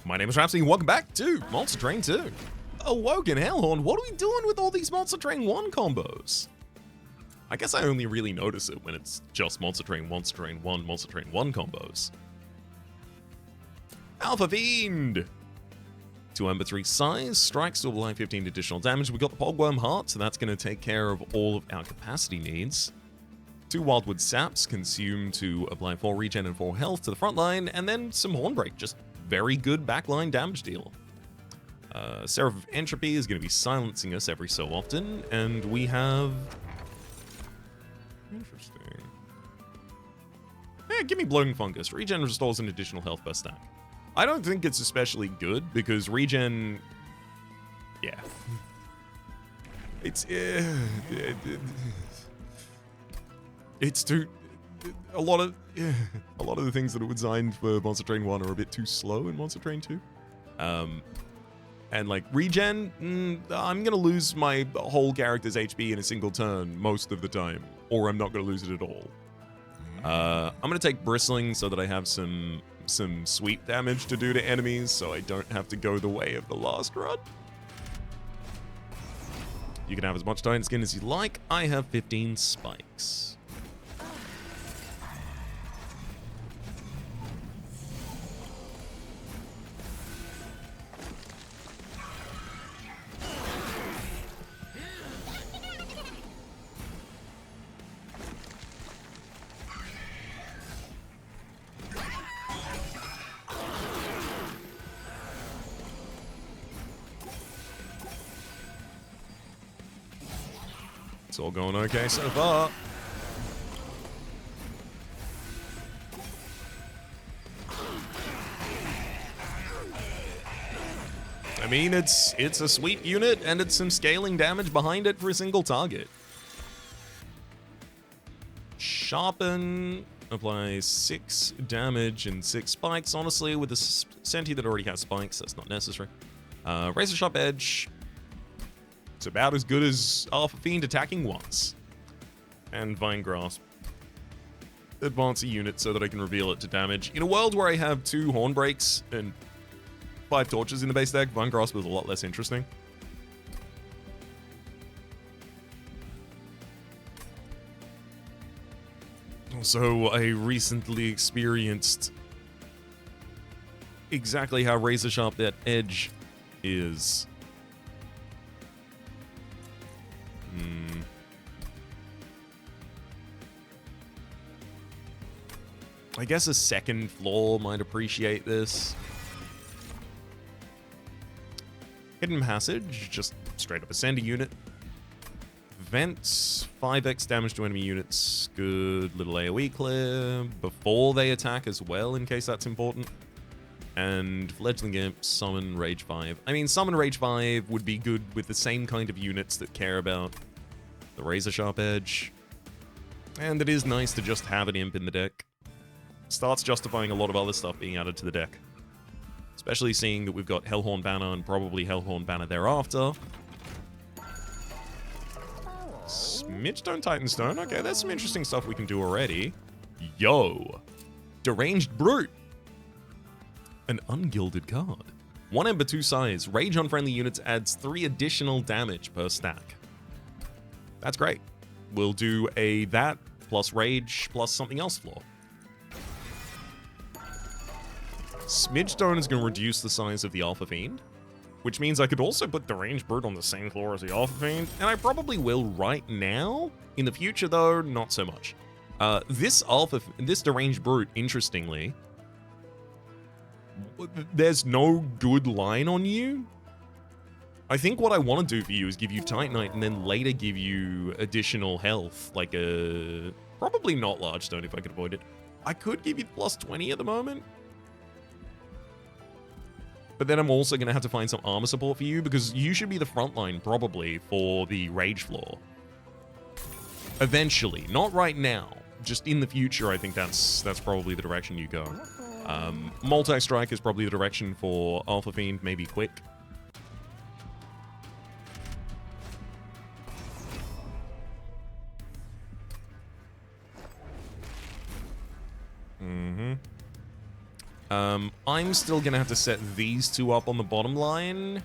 My name is Rhapsody, and welcome back to Monster Train 2. Awoken Hellhorned, what are we doing with all these Monster Train 1 combos? I guess I only really notice it when it's just Monster Train 1 combos. Alpha Fiend! 2 Ember 3 size, strikes to apply 15 additional damage. We got the Pogworm Heart, so that's going to take care of all of our capacity needs. 2 Wildwood Saps, consume to apply 4 regen and 4 health to the front line, and then some Hornbreak, just very good backline damage deal. Seraph of Entropy is going to be silencing us every so often, and we have... Interesting. Yeah, give me Bloating Fungus. Regen restores an additional health per stack. I don't think it's especially good, because regen... Yeah. It's too... A lot of the things that are designed for Monster Train 1 are a bit too slow in Monster Train 2. And like regen, I'm gonna lose my whole character's HP in a single turn most of the time, or I'm not gonna lose it at all. I'm gonna take Bristling so that I have some sweep damage to do to enemies, so I don't have to go the way of the last run. You can have as much Titan Skin as you like. I have 15 spikes. It's all going okay so far. I mean, it's a sweep unit, and it's some scaling damage behind it for a single target. Sharpen applies 6 damage and 6 spikes. Honestly, with a Senti that already has spikes, that's not necessary. Razor Sharp Edge. It's about as good as Alpha Fiend attacking once. And Vine Grasp. Advance a unit so that I can reveal it to damage. In a world where I have 2 Hornbreaks and 5 Torches in the base deck, Vine Grasp was a lot less interesting. Also, I recently experienced exactly how razor sharp that edge is. I guess a second floor might appreciate this. Hidden Passage, just straight up ascend a unit. Vents, 5x damage to enemy units. Good little AoE clear before they attack as well, in case that's important. And Fledgling Imp, Summon Rage 5. I mean, Summon Rage 5 would be good with the same kind of units that care about the Razor Sharp Edge. And it is nice to just have an Imp in the deck. Starts justifying a lot of other stuff being added to the deck. Especially seeing that we've got Hellhorned Banner and probably Hellhorned Banner thereafter. Smidgestone Titanstone. Okay, there's some interesting stuff we can do already. Yo! Deranged Brute! An ungilded card. 1 Ember 2 size. Rage on friendly units adds 3 additional damage per stack. That's great. We'll do a that plus Rage plus something else floor. Smidgestone is going to reduce the size of the Alpha Fiend, which means I could also put Deranged Brute on the same floor as the Alpha Fiend, and I probably will right now. In the future, though, not so much. This Deranged Brute, interestingly, there's no good line on you. I think what I want to do for you is give you Titanite and then later give you additional health, like a... Probably not Large Stone if I could avoid it. I could give you plus 20 at the moment. But then I'm also going to have to find some armor support for you, because you should be the front line, probably, for the Rage floor. Eventually. Not right now. Just in the future, I think that's probably the direction you go. Multi-Strike is probably the direction for Alpha Fiend, maybe Quick. I'm still gonna have to set these two up on the bottom line.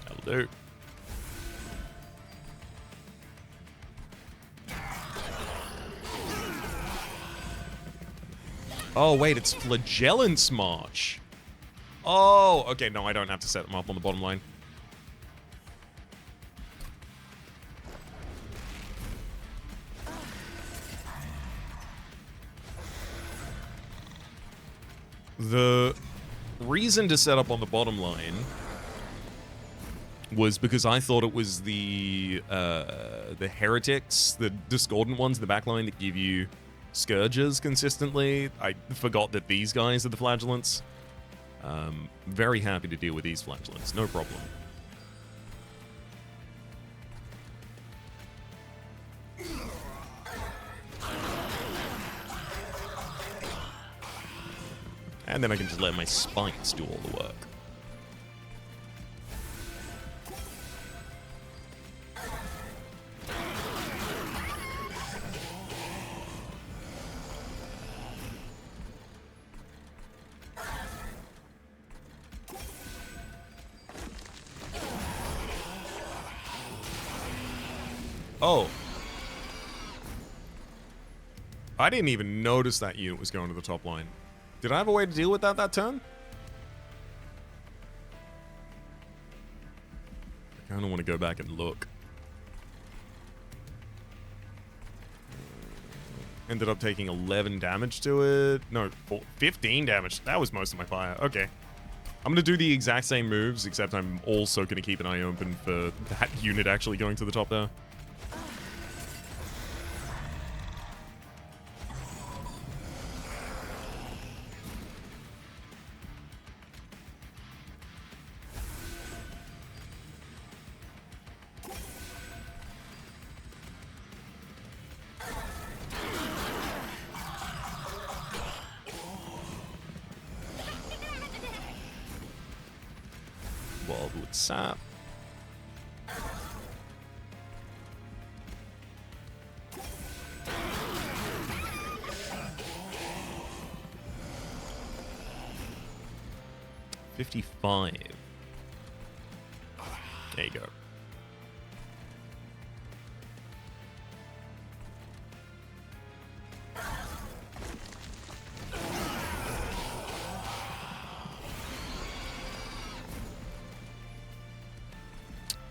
That'll do. Oh, wait, it's Flagellant's March. Oh, okay, no, I don't have to set them up on the bottom line. The reason to set up on the bottom line was because I thought it was the heretics, the discordant ones in the backline that give you scourges consistently. I forgot that these guys are the flagellants. Very happy to deal with these flagellants, no problem. And then I can just let my spikes do all the work. Oh. I didn't even notice that unit was going to the top line. Did I have a way to deal with that turn? I kind of want to go back and look. Ended up taking 11 damage to it. No, 15 damage. That was most of my fire. Okay. I'm going to do the exact same moves, except I'm also going to keep an eye open for that unit actually going to the top there. Wildwood Sap. $55. There you go.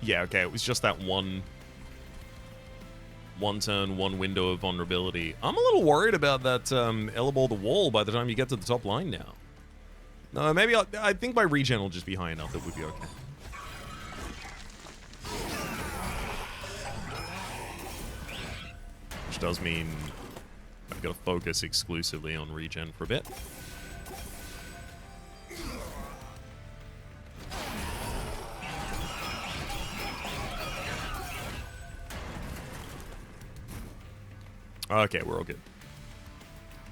Yeah, okay, it was just that one turn, one window of vulnerability. I'm a little worried about that elbow the wall by the time you get to the top line now. No, maybe I think my regen will just be high enough that we'll be okay. Which does mean I've got to focus exclusively on regen for a bit. Okay, we're all good.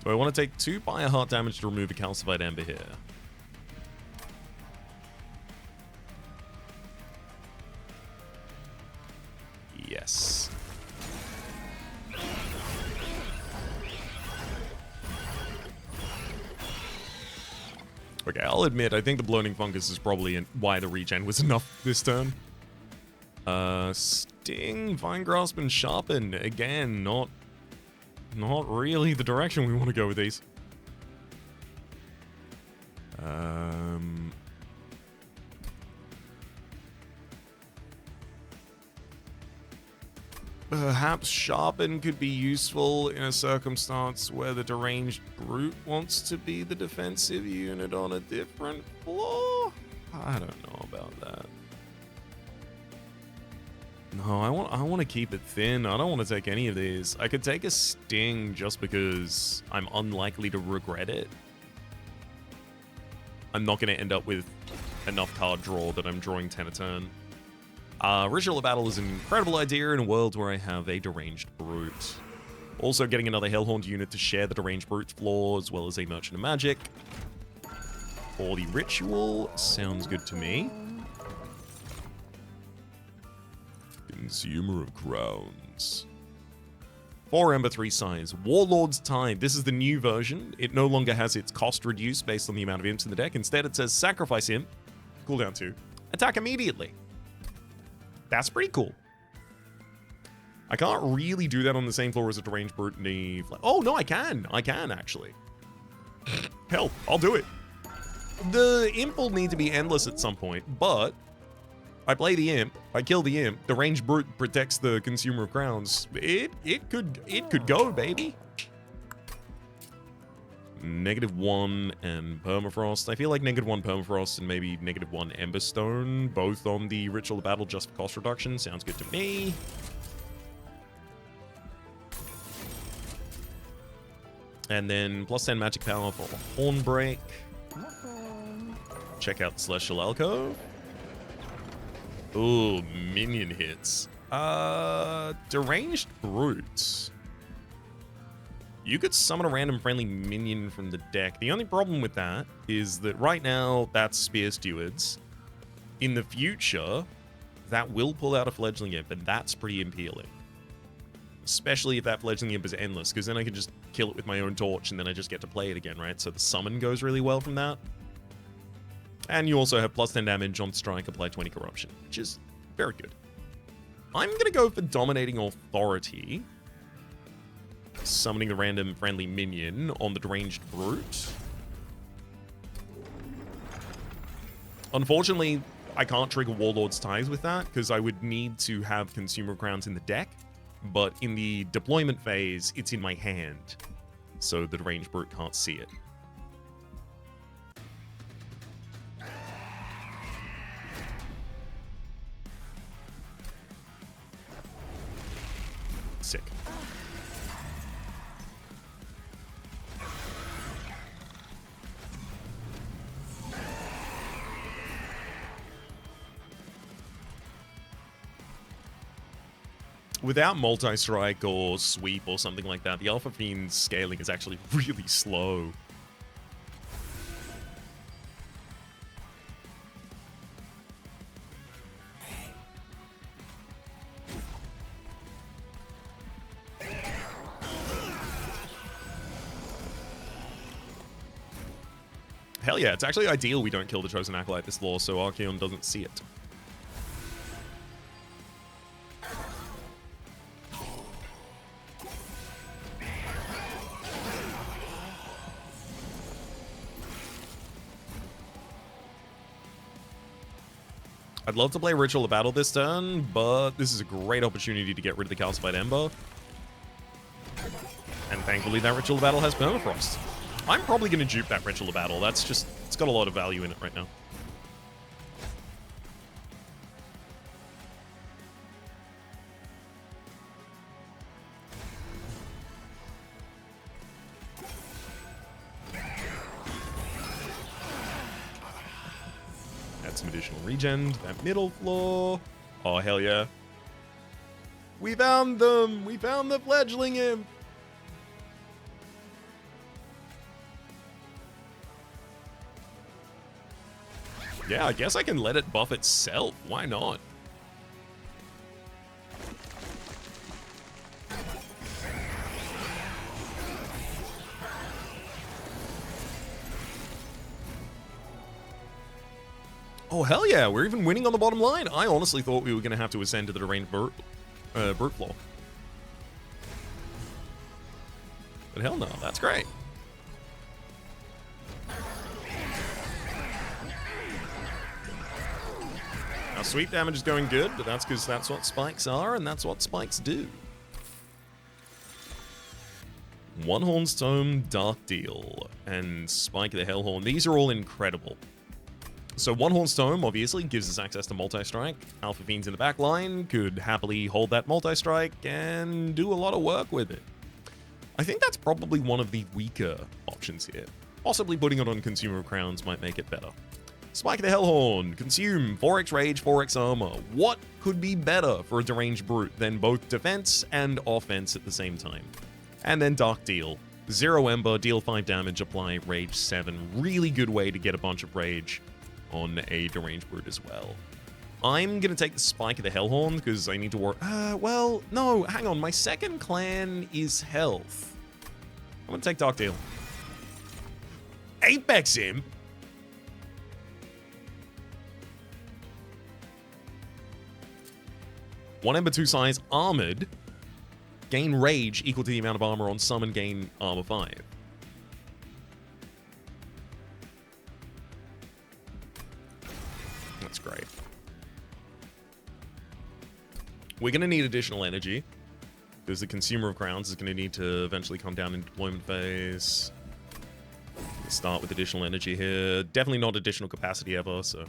So I want to take 2 fire heart damage to remove a calcified ember here. Yes. Okay, I'll admit, I think the bloating fungus is probably why the regen was enough this turn. Sting, Vine Grasp, and Sharpen. Again, not really the direction we want to go with these. Perhaps Sharpen could be useful in a circumstance where the Deranged Brute wants to be the defensive unit on a different floor? I don't know about that. No, I want to keep it thin. I don't want to take any of these. I could take a Sting just because I'm unlikely to regret it. I'm not going to end up with enough card draw that I'm drawing 10 a turn. Ritual of Battle is an incredible idea in a world where I have a Deranged Brute. Also getting another Hellhorned unit to share the Deranged Brute floor, as well as a Merchant of Magic. For the Ritual, sounds good to me. Consumer of Crowns. 4 Ember, 3 Size. Warlord's Tithe. This is the new version. It no longer has its cost reduced based on the amount of imps in the deck. Instead, it says Sacrifice Imp, cooldown 2, attack immediately. That's pretty cool. I can't really do that on the same floor as a Deranged Brute and a... Oh, no, I can. I can, actually. Hell, I'll do it. The Imp will need to be endless at some point, but I play the Imp, I kill the Imp, the Deranged Brute protects the Consumer of Crowns. It could go, baby. -1 and Permafrost. I feel like -1 Permafrost and maybe -1 Emberstone, both on the Ritual of Battle just for cost reduction. Sounds good to me. And then +10 magic power for Hornbreak. Check out the Celestial Alcove. Ooh, minion hits. Deranged Brute. You could summon a random friendly minion from the deck. The only problem with that is that right now, that's Spear Stewards. In the future, that will pull out a Fledgling Imp, and that's pretty appealing. Especially if that Fledgling Imp is endless, because then I can just kill it with my own torch, and then I just get to play it again, right? So the summon goes really well from that. And you also have +10 damage on strike, apply 20 corruption, which is very good. I'm going to go for Dominating Authority. Summoning the random friendly minion on the Deranged Brute. Unfortunately, I can't trigger Warlord's Tithe with that, because I would need to have Consumer Crowns in the deck. But in the deployment phase, it's in my hand, so the Deranged Brute can't see it. Sick. Without multi-strike or sweep or something like that, the Alpha Fiend's scaling is actually really slow. Hell yeah, it's actually ideal we don't kill the Chosen Acolyte this lore, so Archaeon doesn't see it. I'd love to play Ritual of Battle this turn, but this is a great opportunity to get rid of the Calcified Ember. And thankfully that Ritual of Battle has Permafrost. I'm probably going to dupe that Ritual of Battle. That's just, it's got a lot of value in it right now. Add some additional regen to that middle floor. Oh, hell yeah. We found them! We found the Fledgling Imp! Yeah, I guess I can let it buff itself. Why not? Oh, hell yeah. We're even winning on the bottom line. I honestly thought we were going to have to ascend to the Deranged Brute floor. But hell no. That's great. Our sweep damage is going good, but that's because that's what spikes are, and that's what spikes do. One Horn's Tome, Dark Deal, and Spike the Hellhorn. These are all incredible. So One Horn's Tome, obviously, gives us access to multi-strike. Alpha Fiends in the back line could happily hold that multi-strike and do a lot of work with it. I think that's probably one of the weaker options here. Possibly putting it on Consumer of Crowns might make it better. Spike the Hellhorn, consume 4x Rage, 4x Armor. What could be better for a Deranged Brute than both defense and offense at the same time? And then Dark Deal. 0 Ember, deal 5 damage, apply Rage 7. Really good way to get a bunch of Rage on a Deranged Brute as well. I'm going to take the Spike of the Hellhorned because I need to work... well, no, hang on. My second clan is Health. I'm going to take Dark Deal. Apex Imp? One Ember, 2 size, Armored. Gain Rage equal to the amount of armor on summon, gain armor 5. That's great. We're going to need additional energy, because the Consumer of Crowns is going to need to eventually come down in deployment phase. Let's start with additional energy here. Definitely not additional capacity ever, so...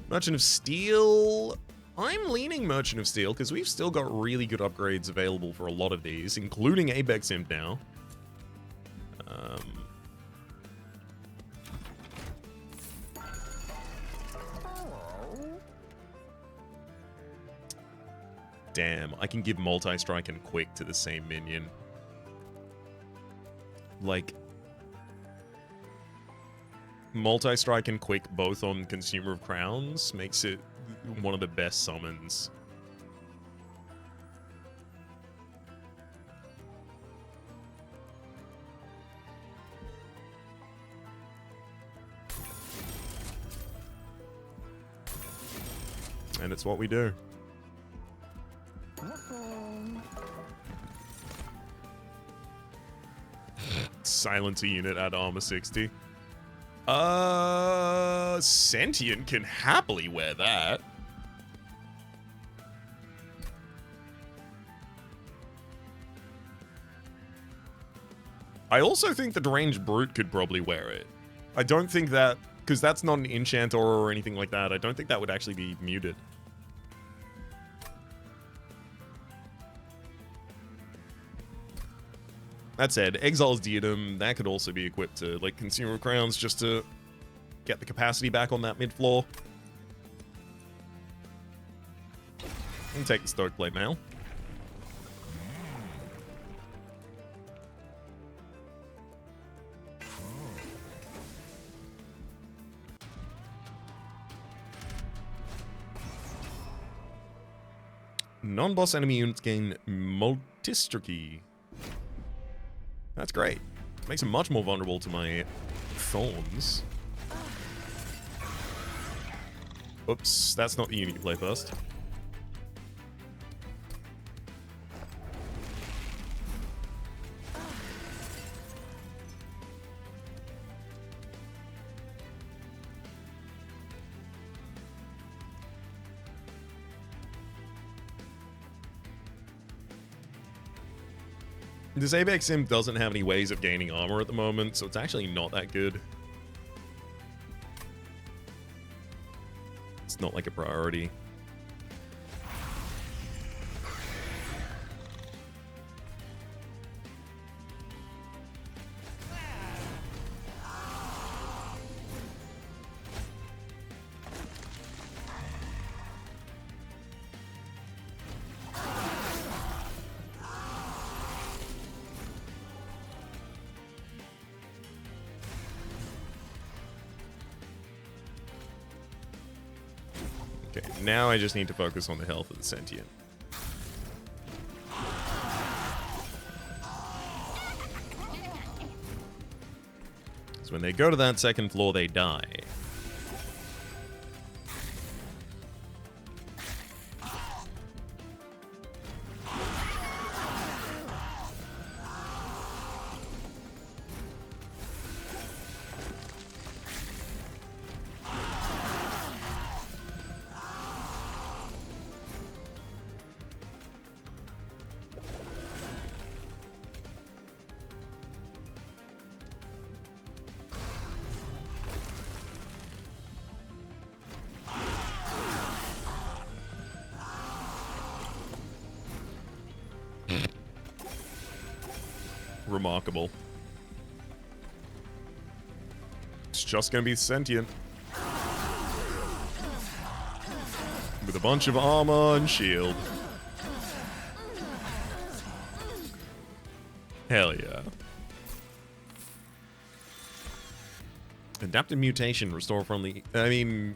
Merchant of Steel... I'm leaning Merchant of Steel, because we've still got really good upgrades available for a lot of these, including Apex Imp now. Damn, I can give Multi-Strike and Quick to the same minion. Like... Multi-Strike and Quick both on Consumer of Crowns makes it one of the best summons. And it's what we do. Silencer unit at armor 60. Sentient can happily wear that. I also think the Deranged Brute could probably wear it. I don't think that, because that's not an enchant aura or anything like that, I don't think that would actually be muted. That said, Exile's Diadem, that could also be equipped to, like, Consumer of Crowns just to get the capacity back on that mid-floor. And take the Stokeblade Mail. Non-boss enemy units gain Multistricky. That's great. Makes them much more vulnerable to my thorns. Oops, that's not the unit you play first. This Apex Imp doesn't have any ways of gaining armor at the moment, so it's actually not that good. It's not like a priority. Okay, now I just need to focus on the health of the Sentient. So when they go to that second floor, they die. Remarkable. It's just gonna be Sentient. With a bunch of armor and shield. Hell yeah. Adaptive mutation, restore friendly. I mean,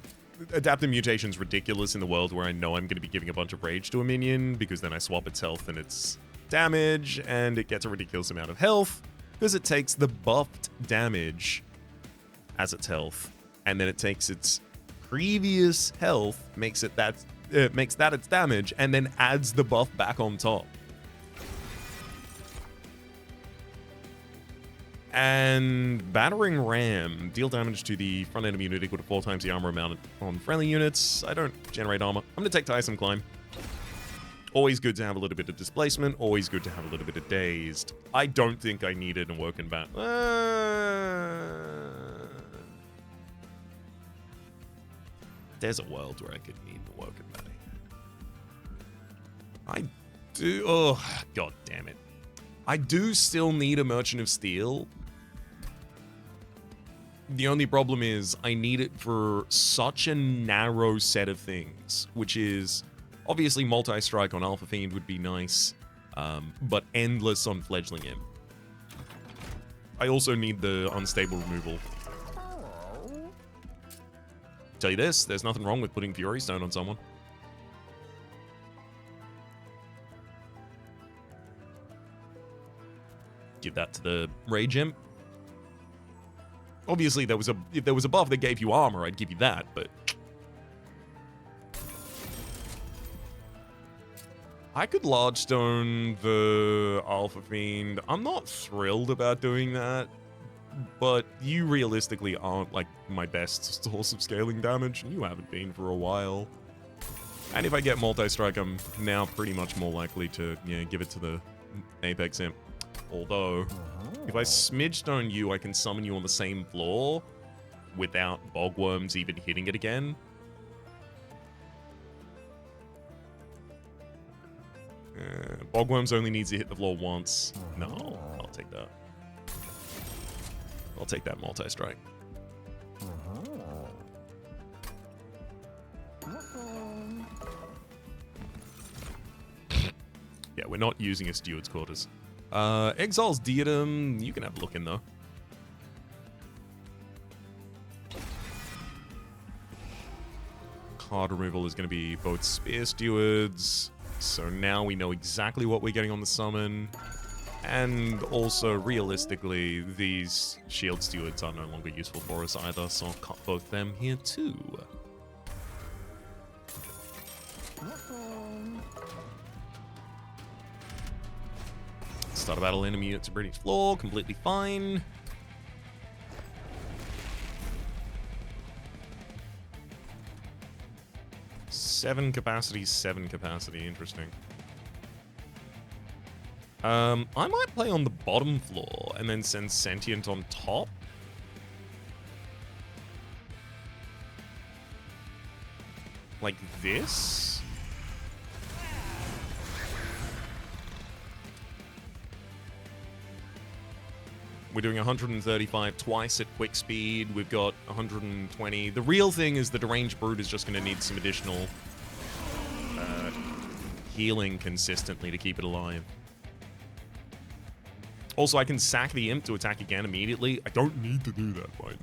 adaptive mutation's ridiculous in the world where I know I'm going to be giving a bunch of rage to a minion, because then I swap its health and its damage, and it gets a ridiculous amount of health, because it takes the buffed damage as its health, and then it takes its previous health, makes that its damage, and then adds the buff back on top. And Battering Ram. Deal damage to the front enemy unit equal to 4 times the armor amount on friendly units. I don't generate armor. I'm going to take Tiresome Climb. Always good to have a little bit of displacement. Always good to have a little bit of dazed. I don't think I need it in Work and Bat. There's a world where I could need the Work and Bat. I do... Oh, god damn it. I do still need a Merchant of Steel. The only problem is I need it for such a narrow set of things, which is obviously multi-strike on Alpha Fiend would be nice, but endless on Fledgling Imp. I also need the unstable removal. Tell you this, there's nothing wrong with putting Fury Stone on someone. Give that to the Rage Imp. Obviously, if there was a buff that gave you armor, I'd give you that, but... I could Large Stone the Alpha Fiend. I'm not thrilled about doing that, but you realistically aren't, like, my best source of scaling damage, and you haven't been for a while. And if I get Multi-Strike, I'm now pretty much more likely to, give it to the Apex Imp. Although, if I Smidge Stone you, I can summon you on the same floor without Bogworms even hitting it again. Bogworms only needs to hit the floor once. No, I'll take that. I'll take that Multi-Strike. Yeah, we're not using a Steward's Quarters. Exile's Diadem, you can have a look in though. Card removal is going to be both Spear Stewards, so now we know exactly what we're getting on the summon. And also, realistically, these Shield Stewards are no longer useful for us either, so I'll cut both them here too. Start a battle, enemy units to British floor, completely fine. Seven capacity, interesting. I might play on the bottom floor and then send Sentient on top. Like this? We're doing 135 twice at quick speed. We've got 120. The real thing is the Deranged Brute is just going to need some additional healing consistently to keep it alive. Also, I can sack the Imp to attack again immediately. I don't need to do that, right?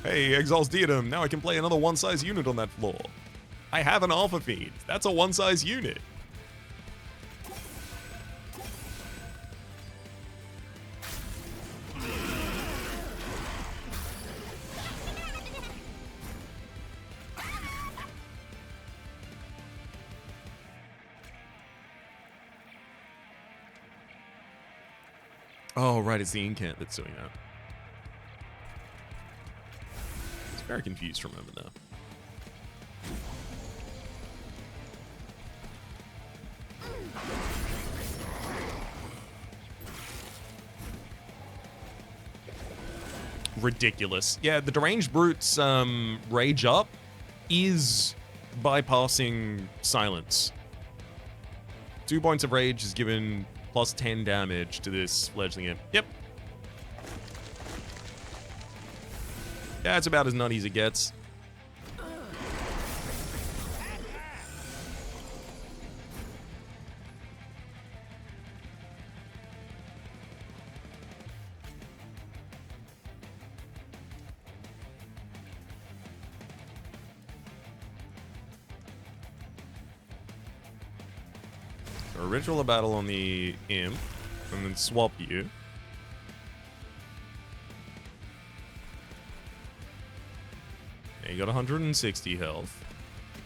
Hey, Exile's Diadem. Now I can play another one-size unit on that floor. I have an Alpha Fiend. That's a one-size unit. Oh, right, it's the Incant that's doing that. Very confused for a moment now. Ridiculous. Yeah, the Deranged Brute's Rage Up is bypassing Silence. 2 points of Rage is given plus 10 damage to this fledgling imp. Yep. Yeah, it's about as nutty as it gets. So a ritual of battle on the imp, and then swap you. Yeah, you got 160 health,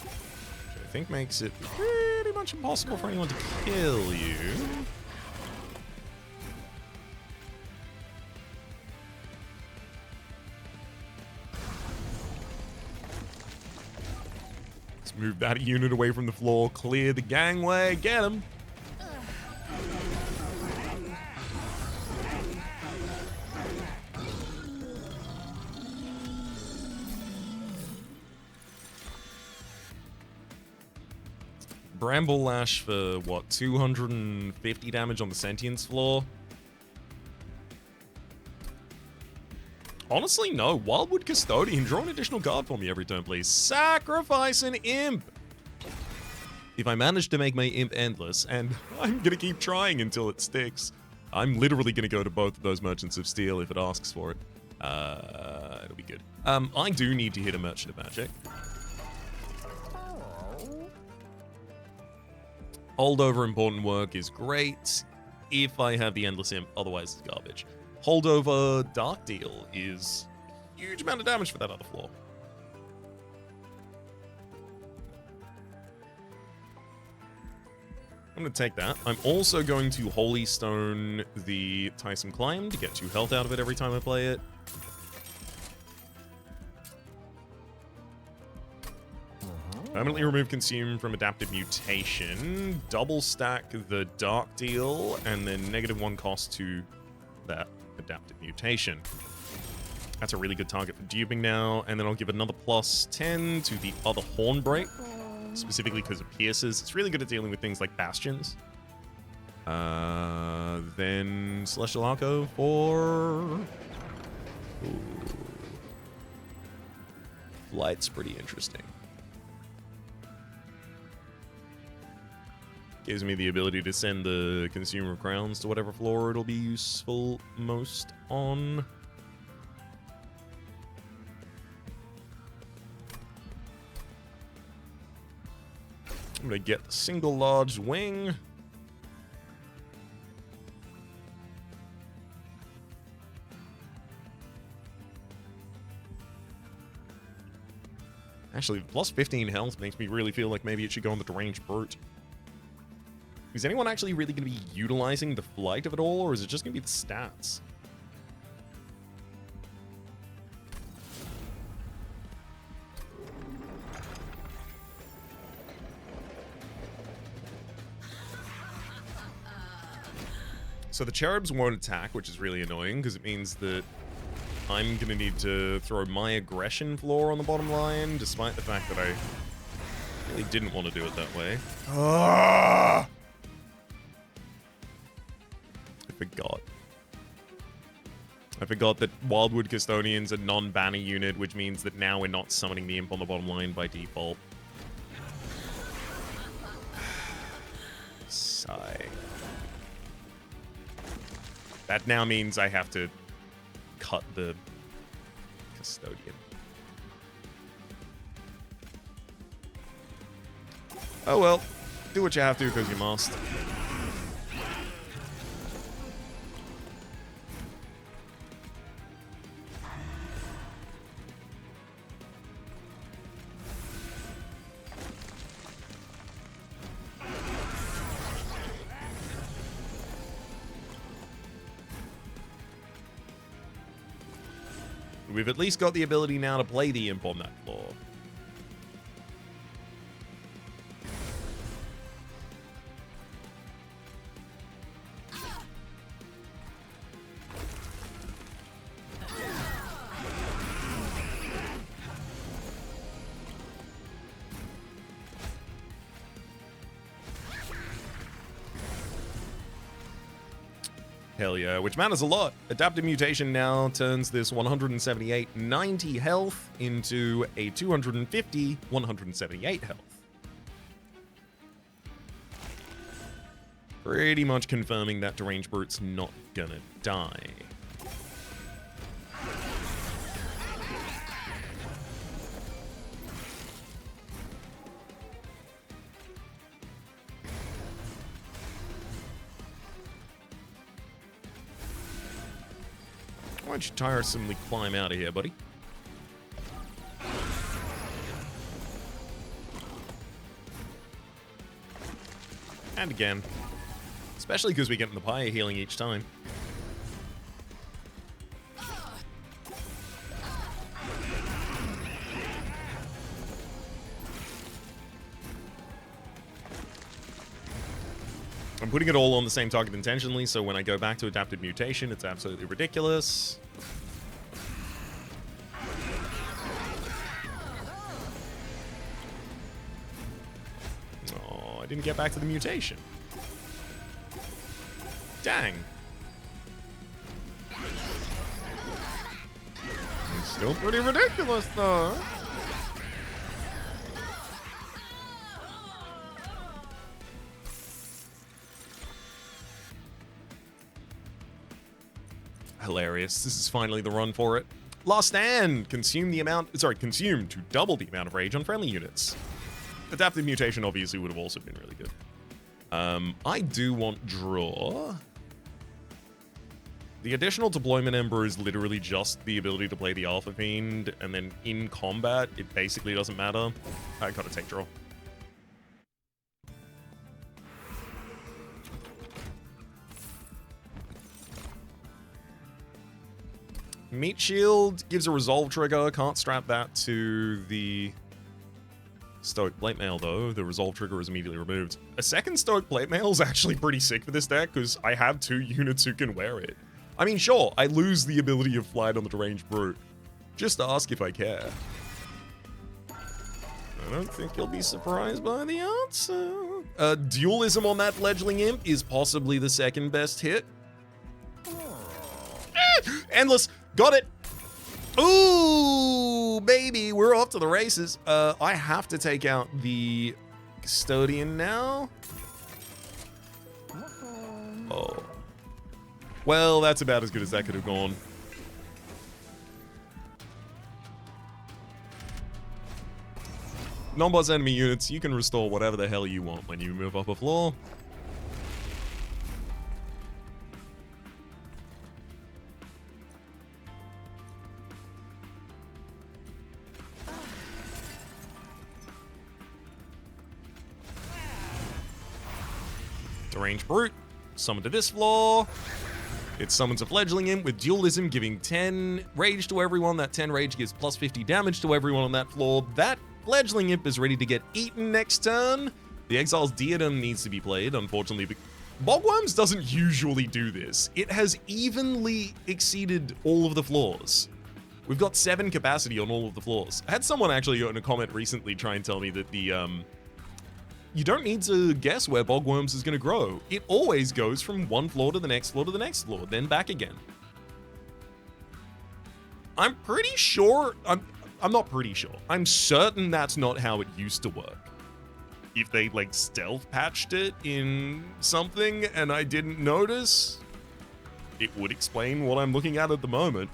which I think makes it pretty much impossible for anyone to kill you. Let's move that unit away from the floor, clear the gangway, get him. Bramble Lash for, what, 250 damage on the Sentience floor? Honestly, no. Wildwood Custodian. Draw an additional card for me every turn, please. Sacrifice an imp! If I manage to make my imp endless, and I'm gonna keep trying until it sticks, I'm literally gonna go to both of those Merchants of Steel if it asks for it. It'll be good. I do need to hit a Merchant of Magic. Holdover important work is great if I have the Endless Imp, otherwise it's garbage. Holdover Dark Deal is a huge amount of damage for that other floor. I'm going to take that. I'm also going to Holy Stone the Tyson Climb to get 2 health out of it every time I play it. Permanently remove Consume from Adaptive Mutation, double stack the Dark Deal, and then -1 cost to that Adaptive Mutation. That's a really good target for duping now, and then I'll give another +10 to the other Hornbreak, specifically because it pierces. It's really good at dealing with things like Bastions. Then Celestial Arco for... Ooh. Flight's pretty interesting. Gives me the ability to send the Consumer of Crowns to whatever floor it'll be useful most on. I'm going to get the single large wing. Actually, plus 15 health makes me really feel like maybe it should go on the Deranged Brute. Is anyone actually really going to be utilizing the flight of it all, or is it just going to be the stats? So the cherubs won't attack, which is really annoying, because it means that I'm going to need to throw my aggression floor on the bottom line, despite the fact that I really didn't want to do it that way. I forgot that Wildwood Custodian's a non-banner unit, which means that now we're not summoning the imp on the bottom line by default. Sigh. That now means I have to cut the Custodian. Oh well. Do what you have to because you must. We've at least got the ability now to play the imp on that floor. Hell yeah, which matters a lot. Adaptive Mutation now turns this 178 90 health into a 250 178 health. Pretty much confirming that Deranged Brute's not gonna die. Why don't you tiresomely climb out of here, buddy? And again. Especially because we get in the pyre healing each time. I'm putting it all on the same target intentionally, so when I go back to Adaptive Mutation, it's absolutely ridiculous. Oh, I didn't get back to the mutation. Dang. It's still pretty ridiculous, though. Hilarious. This is finally the run for it. Last stand. Consume to double the amount of rage on friendly units. Adaptive Mutation obviously would have also been really good. I do want draw. The additional deployment ember is literally just the ability to play the Alpha Fiend, and then in combat, it basically doesn't matter. I gotta take draw. Meat Shield gives a resolve trigger. Can't strap that to the Stoic Plate Mail, though. The resolve trigger is immediately removed. A second Stoic Plate Mail is actually pretty sick for this deck, because I have 2 units who can wear it. I mean, sure, I lose the ability of Flight on the Deranged Brute. Just ask if I care. I don't think you'll be surprised by the answer. Dualism on that Fledgling Imp is possibly the second best hit. Endless! Got it! Ooh, baby, we're off to the races. I have to take out the Custodian now. Oh. Well, that's about as good as that could have gone. Non-boss enemy units, you can restore whatever the hell you want when you move up a floor. Deranged Brute, summon to this floor. It summons a Fledgling Imp with Dualism, giving 10 rage to everyone. That 10 rage gives plus 50 damage to everyone on that floor. That Fledgling Imp is ready to get eaten next turn. The Exile's Diadem needs to be played, unfortunately. Bogworms doesn't usually do this. It has evenly exceeded all of the floors. We've got 7 capacity on all of the floors. I had someone actually in a comment recently try and tell me that the, you don't need to guess where Bogworms is going to grow. It always goes from one floor to the next floor to the next floor, then back again. I'm pretty sure, I'm not pretty sure. I'm certain that's not how it used to work. If they, like, stealth patched it in something and I didn't notice, it would explain what I'm looking at the moment.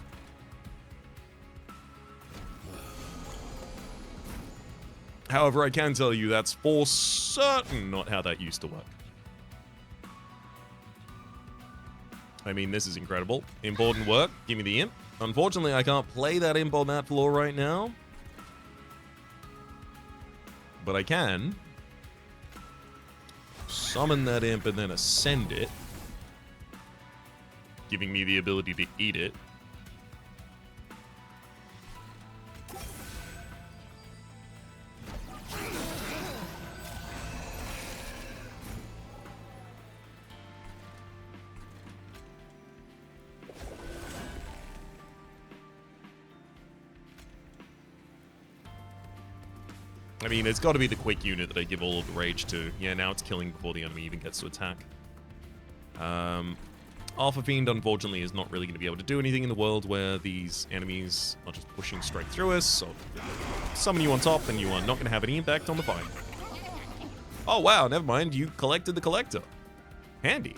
However, I can tell you that's for certain not how that used to work. I mean, this is incredible. Important work. Give me the Imp. Unfortunately, I can't play that Imp on that floor right now. But I can summon that Imp and then ascend it, giving me the ability to eat it. I mean, it's got to be the quick unit that I give all of the rage to. Yeah, now it's killing before the enemy even gets to attack. Alpha Fiend, unfortunately, is not really going to be able to do anything in the world where these enemies are just pushing straight through us, so summon you on top and you are not going to have any impact on the fight. Oh wow, never mind, you collected the collector. Handy.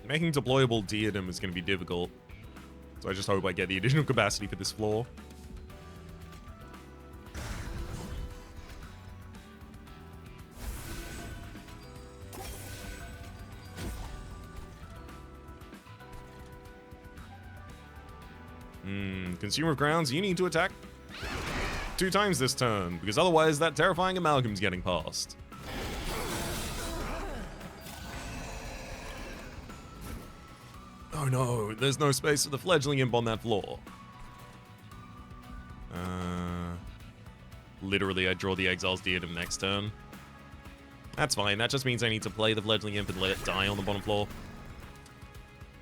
Making deployable diadem is going to be difficult. So I just hope I get the additional capacity for this floor. Consumer of Crowns, you need to attack 2 times this turn, because otherwise that terrifying amalgam's getting past. Oh no, there's no space for the fledgling imp on that floor. Literally, I draw the Exile's Diadem next turn. That's fine, that just means I need to play the fledgling imp and let it die on the bottom floor.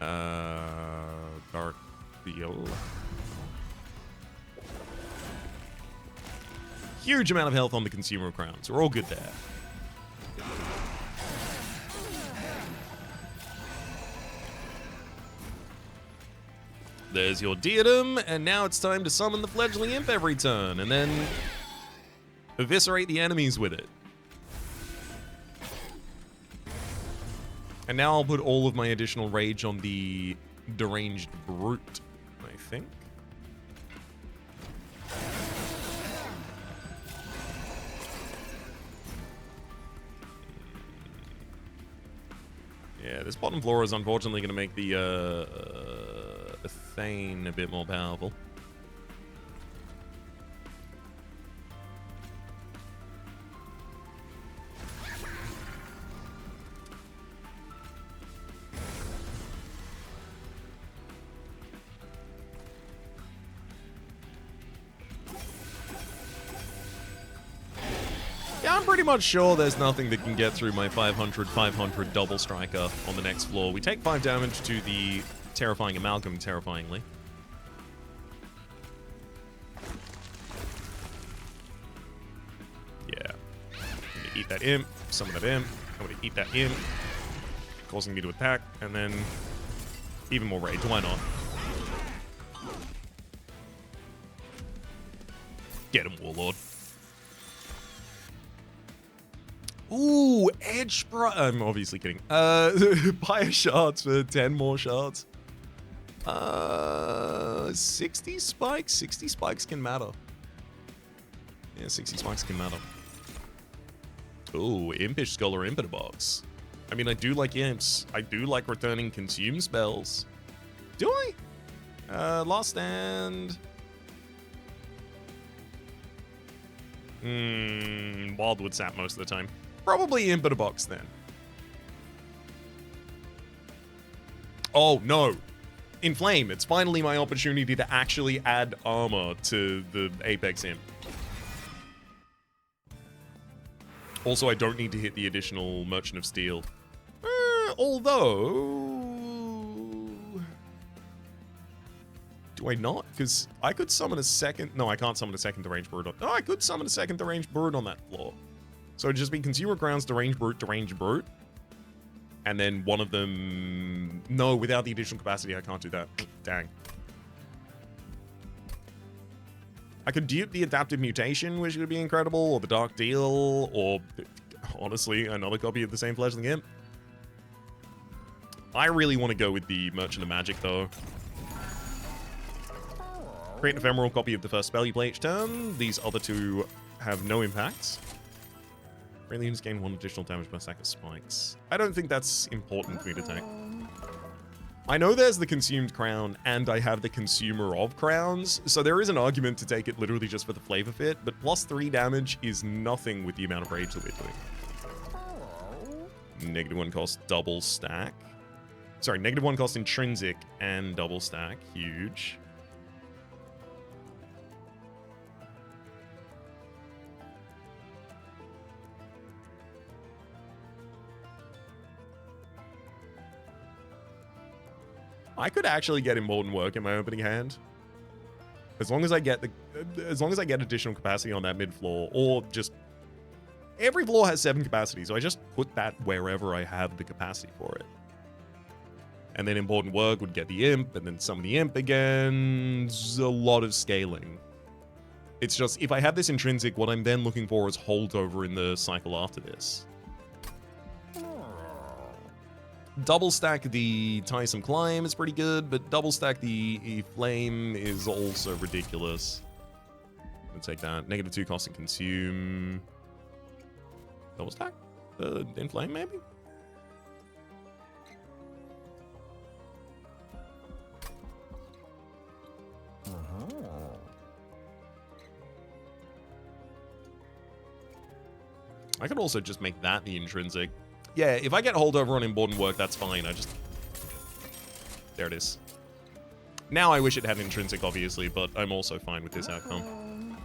Dark Deal. Huge amount of health on the Consumer of Crowns. We're all good there. There's your Diadem, and now it's time to summon the Fledgling Imp every turn, and then eviscerate the enemies with it. And now I'll put all of my additional rage on the Deranged Brute, I think. Yeah, this bottom floor is unfortunately going to make the Thane a bit more powerful. Yeah, I'm pretty much sure there's nothing that can get through my 500 double striker on the next floor. We take 5 damage to the terrifying amalgam, terrifyingly. Yeah. I'm gonna eat that imp, summon that imp. I'm gonna eat that imp, causing me to attack, and then even more rage. Why not? Get him, Warlord. Ooh, edge I'm obviously kidding. Buy shards for 10 more shards. 60 spikes? 60 spikes can matter. Yeah, 60 spikes can matter. Ooh, Impish Scholar Impeter Box. I mean, I do like imps. I do like returning consume spells. Do I? Last Stand. Wildwood Sap most of the time. Probably Impeter Box then. Oh, no. Inflame. It's finally my opportunity to actually add armor to the Apex Imp. Also, I don't need to hit the additional Merchant of Steel. Although... Do I not? Because I could summon a second... No, I can't summon a second Deranged Brute. Oh, I could summon a second Deranged Brute on that floor. So it'd just be Consumer Grounds, Deranged Brute. And then one of them... No, without the additional capacity, I can't do that. Dang. I could dupe the Adaptive Mutation, which would be incredible, or the Dark Deal, or, honestly, another copy of the same Fledgling Imp. I really want to go with the Merchant of Magic, though. Create an ephemeral copy of the first spell you play each turn. These other two have no impacts. Friendly units gain 1 additional damage per stack of spikes. I don't think that's important for me to take. I know there's the Consumed Crown, and I have the Consumer of Crowns, so there is an argument to take it literally just for the flavor fit, but plus 3 damage is nothing with the amount of rage that we're doing. -1 cost double stack. Sorry, -1 cost intrinsic and double stack. Huge. I could actually get Immortan Work in my opening hand. As long as I get additional capacity on that mid floor, or just every floor has 7 capacity, so I just put that wherever I have the capacity for it. And then Important Work would get the Imp, and then summon the Imp again. It's a lot of scaling. It's just, if I have this intrinsic, what I'm then looking for is holdover in the cycle after this. Double stack the Tiresome Climb is pretty good, but double stack the Flame is also ridiculous. I'll take that. -2 cost and consume. Double stack? Inflame, maybe? I could also just make that the intrinsic. Yeah, if I get holdover on Important Work, that's fine. There it is. Now I wish it had intrinsic, obviously, but I'm also fine with this outcome.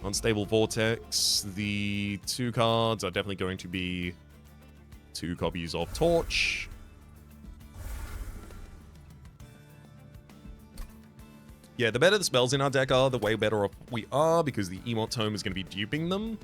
Unstable Vortex. The 2 cards are definitely going to be 2 copies of Torch. Yeah, the better the spells in our deck are, the way better off we are, because the Emot Tome is going to be duping them.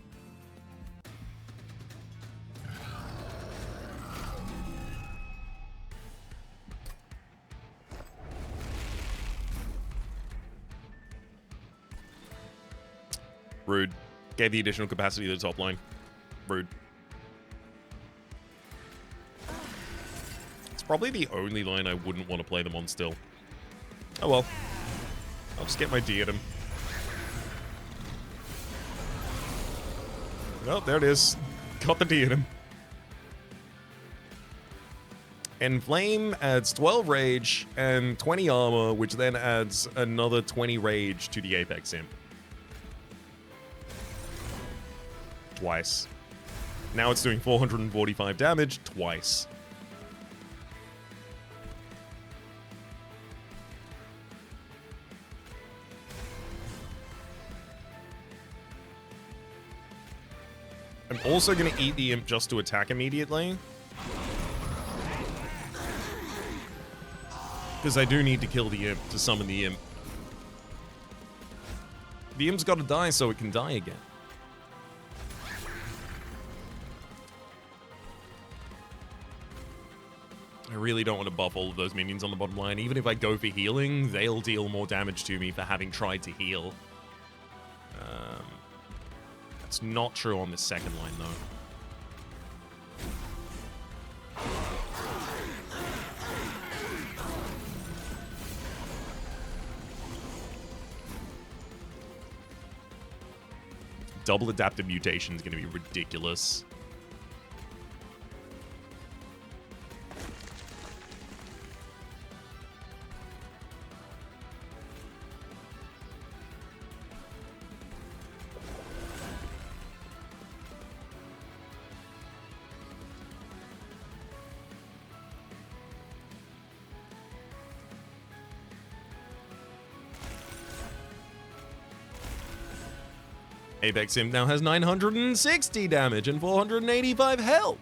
Rude. Gave the additional capacity to the top line. Rude. It's probably the only line I wouldn't want to play them on still. Oh well. I'll just get my D at him. Oh, there it is. Got the D at him. Enflame adds 12 rage and 20 armor, which then adds another 20 rage to the Apex Imp. Twice. Now it's doing 445 damage twice. I'm also going to eat the Imp just to attack immediately. Because I do need to kill the Imp to summon the Imp. The Imp's got to die so it can die again. I really don't want to buff all of those minions on the bottom line. Even if I go for healing, they'll deal more damage to me for having tried to heal. That's not true on the second line, though. Double adaptive mutation is going to be ridiculous. Apex Imp now has 960 damage and 485 health.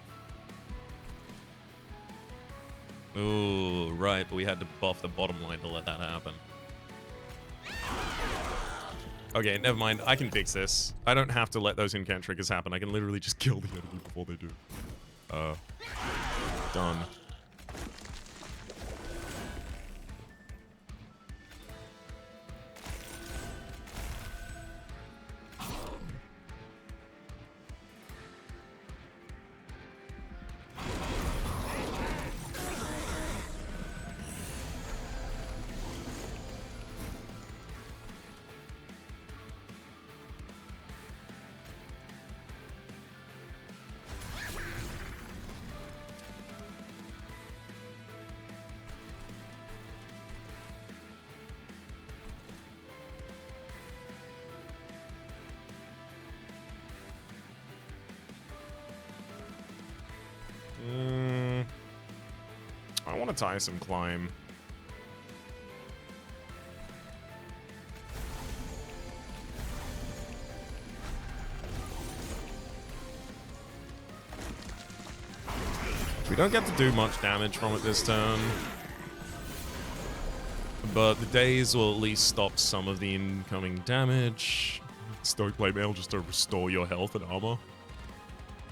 Ooh, right, but we had to buff the bottom line to let that happen. Okay, never mind. I can fix this. I don't have to let those incant triggers happen. I can literally just kill the enemy before they do. Done. I want to tie some climb. We don't get to do much damage from it this turn. But the daze will at least stop some of the incoming damage. Stokeblade Mail just to restore your health and armor.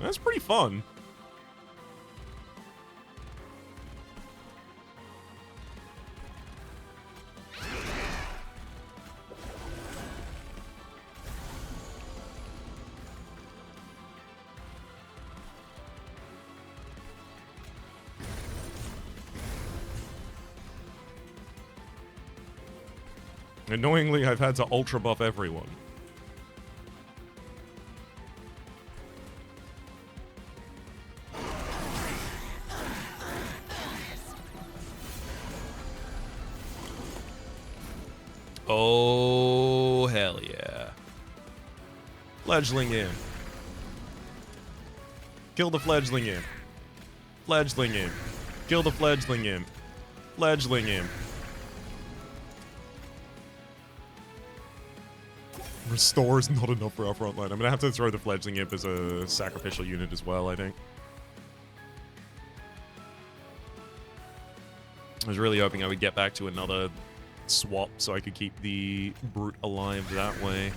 That's pretty fun. Annoyingly, I've had to ultra buff everyone. Oh, hell yeah. Fledgling in. Kill the fledgling in. Fledgling in. Kill the fledgling in. Fledgling in. Restore is not enough for our front line. I'm going to have to throw the fledgling imp as a sacrificial unit as well, I think. I was really hoping I would get back to another swap so I could keep the brute alive that way.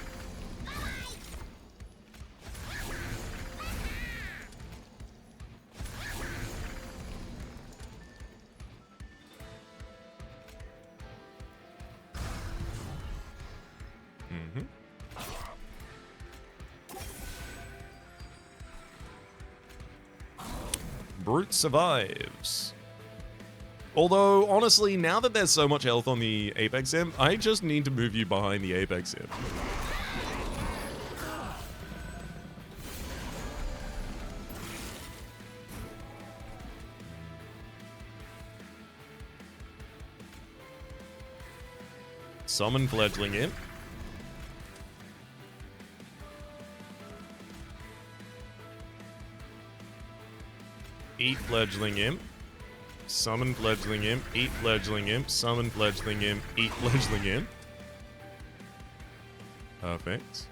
Brute survives. Although, honestly, now that there's so much health on the Apex Imp, I just need to move you behind the Apex Imp. Summon Fledgling Imp. Eat Fledgling Imp. Summon Fledgling Imp. Eat Fledgling Imp. Summon Fledgling Imp. Eat Fledgling Imp. Perfect.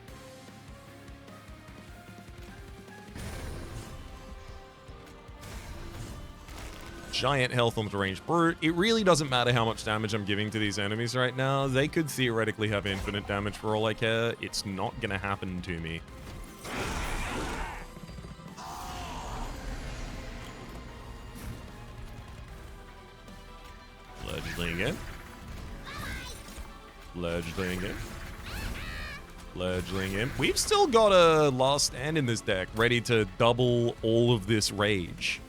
Giant health on the Deranged Brute. It really doesn't matter how much damage I'm giving to these enemies right now. They could theoretically have infinite damage for all I care. It's not gonna happen to me. Fledgling Imp. Fledgling Imp. Fledgling Imp. We've still got a Last Stand in this deck, ready to double all of this rage.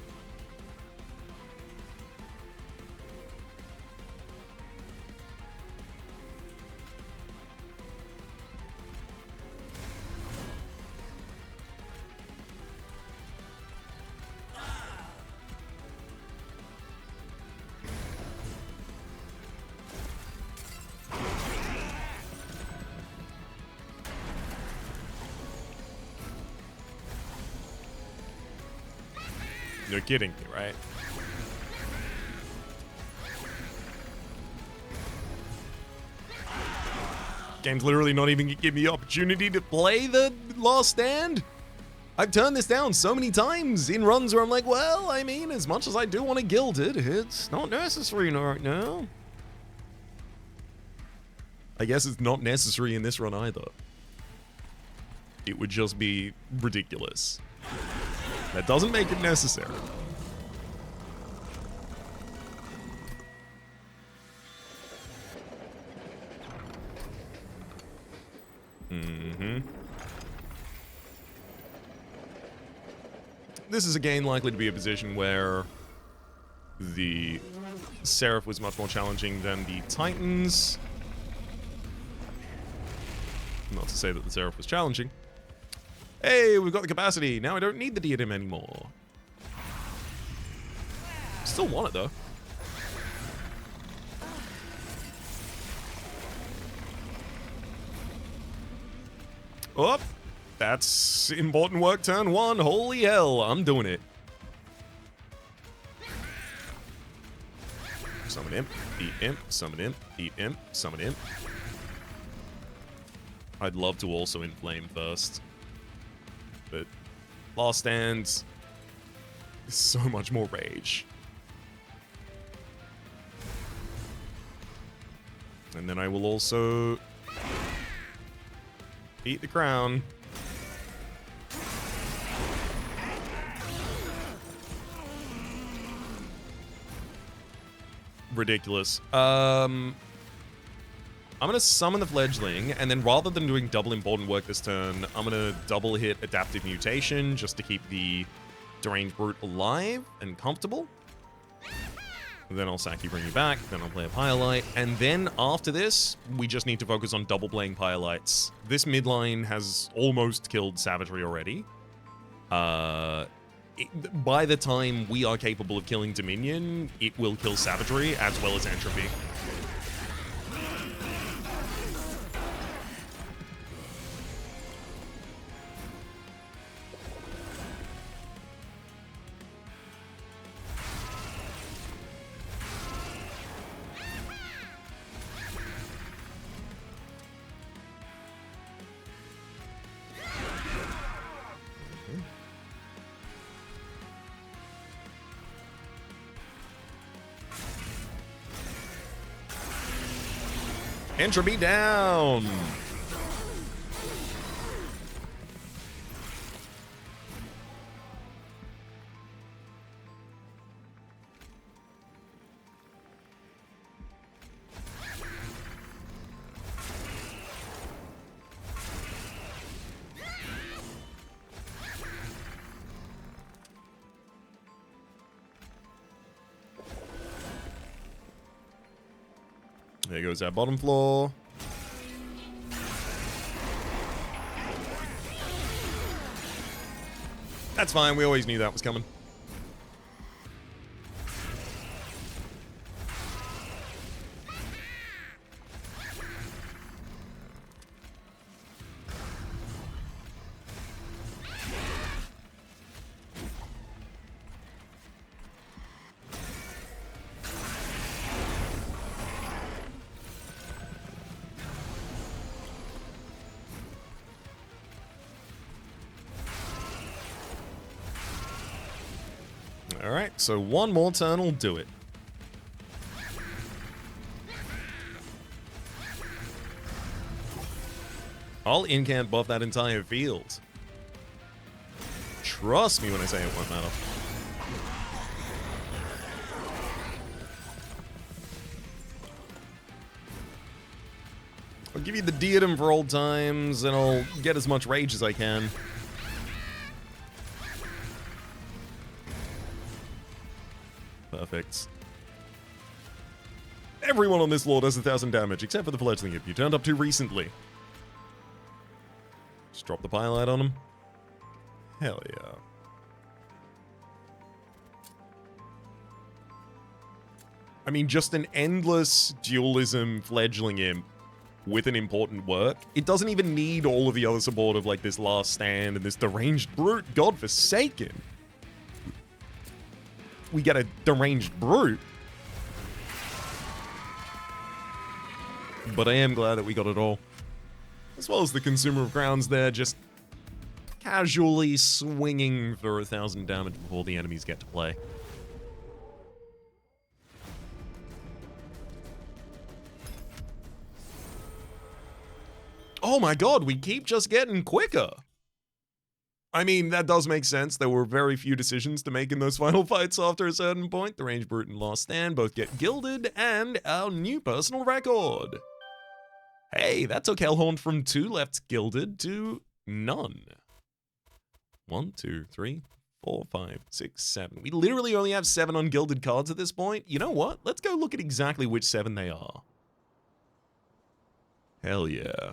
You're kidding me, right? Game's literally not even giving me the opportunity to play the Last Stand. I've turned this down so many times in runs where I'm like, well, I mean, as much as I do want to gild it, it's not necessary right now. I guess it's not necessary in this run either. It would just be ridiculous. That doesn't make it necessary. This is again likely to be a position where the Seraph was much more challenging than the Titans. Not to say that the Seraph was challenging. Hey, we've got the capacity. Now I don't need the diadem anymore. Still want it, though. Oh, that's important work turn one. Holy hell, I'm doing it. Summon imp, eat imp, summon imp, eat imp, summon imp. I'd love to also inflame first. But Last Stand is so much more rage. And then I will also eat the crown. Ridiculous. I'm going to summon the fledgling, and then rather than doing double important work this turn, I'm going to double hit Adaptive Mutation just to keep the Deranged Brute alive and comfortable. And then I'll sack you, bring you back, then I'll play a Pyolite, and then after this, we just need to focus on double playing Pyolites. This midline has almost killed Savagery already. By the time we are capable of killing Dominion, it will kill Savagery as well as Entropy. Entropy down! There goes our bottom floor. That's fine, we always knew that was coming. Alright, so one more turn will do it. I'll incant buff that entire field. Trust me when I say it won't matter. I'll give you the diadem for old times, and I'll get as much rage as I can. Perfect. Everyone on this lord does 1,000 damage, except for the fledgling if you turned up too recently. Just drop the Pyolite on him. Hell yeah. I mean, just an endless dualism fledgling imp with an important work. It doesn't even need all of the other support of like this last stand and this deranged brute. God forsaken. We get a deranged brute. But I am glad that we got it all. As well as the consumer of crowns there, just casually swinging for 1,000 damage before the enemies get to play. Oh my god, we keep just getting quicker. I mean, that does make sense. There were very few decisions to make in those final fights after a certain point. The Ranged Brute and Last Stand both get gilded, and our new personal record. Hey, that took Hellhorned from 2 left gilded to none. 1, 2, 3, 4, 5, 6, 7. We literally only have 7 ungilded cards at this point. You know what? Let's go look at exactly which 7 they are. Hell yeah.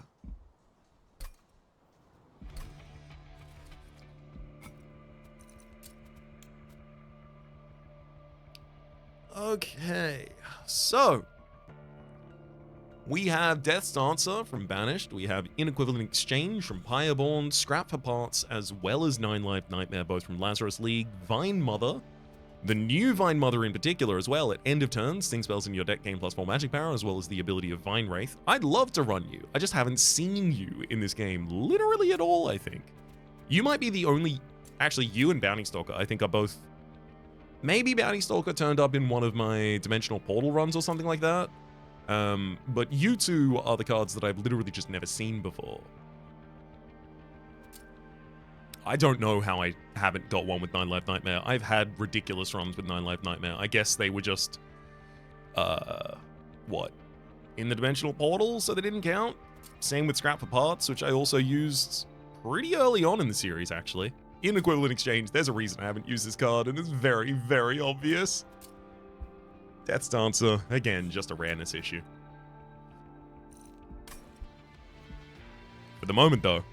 Okay, so we have Death's Dancer from Banished, we have Inequivalent Exchange from Pyreborn, Scrap for Parts, as well as 9 Life Nightmare, both from Lazarus League, Vine Mother, the new Vine Mother in particular as well. At end of turn, Sting spells in your deck gain +4 magic power, as well as the ability of Vine Wraith. I'd love to run you, I just haven't seen you in this game literally at all, I think. You might be the only, actually you and Bounty Stalker I think are both. Maybe Bounty Stalker turned up in one of my Dimensional Portal runs or something like that. But you two are the cards that I've literally just never seen before. I don't know how I haven't got one with 9 Life Nightmare. I've had ridiculous runs with 9 Life Nightmare. I guess they were just, what? In the dimensional portal, so they didn't count? Same with Scrap for Parts, which I also used pretty early on in the series, actually. In Equivalent Exchange, there's a reason I haven't used this card, and it's very, very obvious. Death's Dancer, again, just a rareness issue. For the moment, though,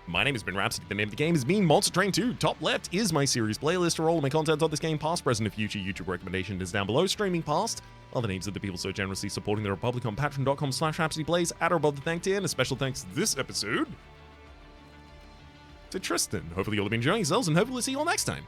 my name has been Rhapsody. The name of the game has been Monster Train 2. Top left is my series playlist for all of my content on this game, past, present, and future. YouTube recommendation is down below. Streaming past are the names of the people so generously supporting the Republic on patreon.com/RhapsodyPlays at or above the thank tier. And a special thanks this episode to Tristan. Hopefully you'll be enjoying yourselves, and hopefully see you all next time.